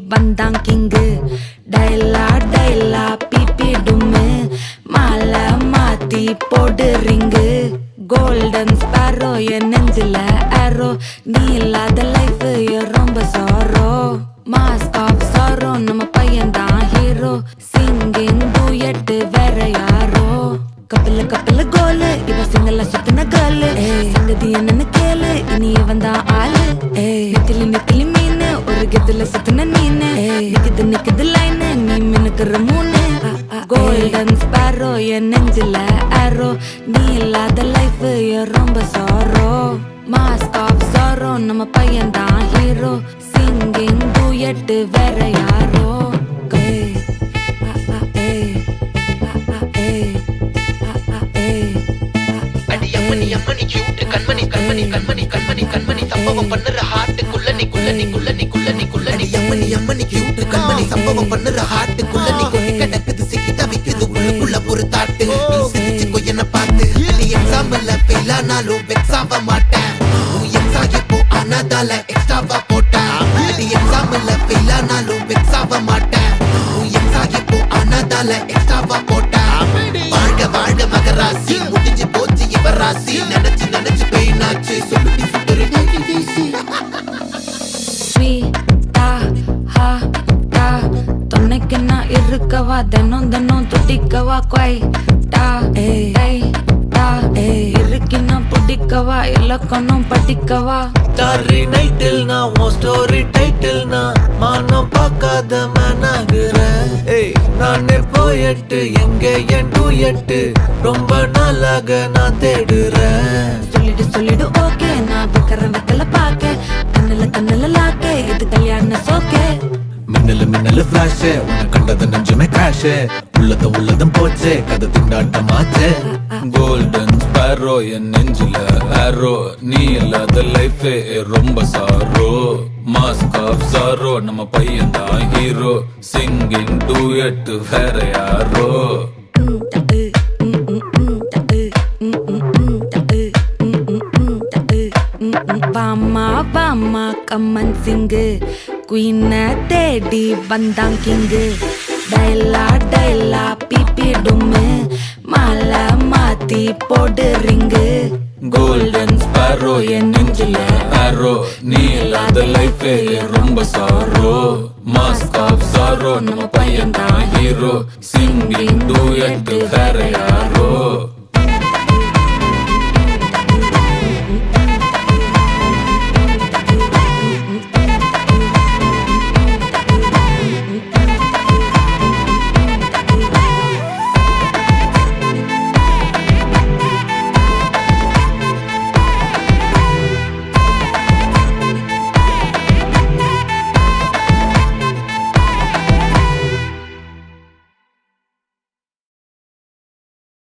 வந்தான் king டைலா டைலா BP டும்மு மாலை மாத்தி போடு ரிங்கு கோல்டன் ஸ்பாரோ என் நெஞ்சில ஆரோ நீ இல்லாத லைஃப் ரொம்ப சாரோ மாஸ்க் ஆஃப் சாரோ நம்ம பையன் தான் ஹீரோ சிங்கிங் டூயட் வேற யாரோ கப்பல கோலு இவ சிங்கல்ல சுத்தின கேர்ளு சங்கதி என்னன்னு கேளு இனி இவன் தான் ஆளு நிக்கலி மீனு ஒரு கெத்துல சுத்தின நீனு நிக்குது லைனு நீ மினுக்குற மூணு கோல்டன் ஸ்பாரோ என் நெஞ்சில ஆரோ நீ இல்லாத லைஃப் ரொம்ப சாரோ மாஸ்க் ஆஃப் சாரோ நம்ம பையன் தான் ஹீரோ சிங்கிங் டூயட் வேற யாரோ சம்பவம் பண்ணுற ஹார்ட்டுக்குள்ள சம்பவம் பண்ணுற ஹார்ட்டுக்குள்ள நீ கொட்டி கிடக்குது சிக்கி தவிக்குது உள்ளுக்குள்ள ஒரு தாட்டு நீ சிரிச்சுக்கோ என்ன பார்த்து நீ எக்ஸாம்பிள் ஃபெயில் ஆனாலும் வெக்ஸ் ஆக மாட்டேன் எக்ஸாம் இப்போ ஆனதால எக்ஸ்ட்ராவா போட்டேன் நீ எக்ஸாம்பிள் ஃபெயில் ஆனாலும் வெக்ஸ் ஆக மாட்டேன் எக்ஸாம் இப்போ ஆனதால எக்ஸ்ட்ராவா போட்டேன் வாழ்க வாழ்க மகராசி முடிஞ்சு போச்சு இவ ராசி நினைச்சு பெயினாச்சு சொல்லுடி சுத்தரு தொன்னைக்கு நான் இருக்கவா தினம் துடிக்கவா குவை இருக்கினா பிடிக்கவா இலக்கணம் படிக்கவா டாரி நைட்டில் நான் உன் ஸ்டோரி டைட்டில் நான் மானம் பார்க்காத மேனாகிறேன் நானே போயட்டு எங்க என் டூயட்டு ரொம்ப நாளாக நான் தேடுறேன் சொல்லிடு ஓகே நான் வெக்கல பாக்க கண்ணுல லாக்கே இது கல்யாண சோக்கே மின்னலு ஃபிளாஷ் உன்னை கண்டது நெஞ்சுமே கிராஷ் உள்ளதும் போச்சே கதை திண்டாட்டமாச்சே கோல்டன் ஸ்பாரோ என் நெஞ்சில ஆரோ நீ இல்லாத லைஃப் ரொம்ப சாரோ மாஸ்க் ஆஃப் சாரோ நம்ம பையன் தான் ஹீரோ சிங்கிங் டூயட் வேற யாரோ வாமா கம்மன் சிங்கு குயின தேடி வந்தான் கிங்கு டைலா பிபி டும்மு மாலை மாத்தி போடு ரிங்கு கோல்டன் ஸ்பாரோ என் நெஞ்சில ஆரோ நீ இல்லாத லைஃப் ரொம்ப சாரோ மாஸ்க் ஆஃப் சாரோ நம்ம பையன் தான் ஹீரோ சிங்கிங் டூயட் வேற யாரோ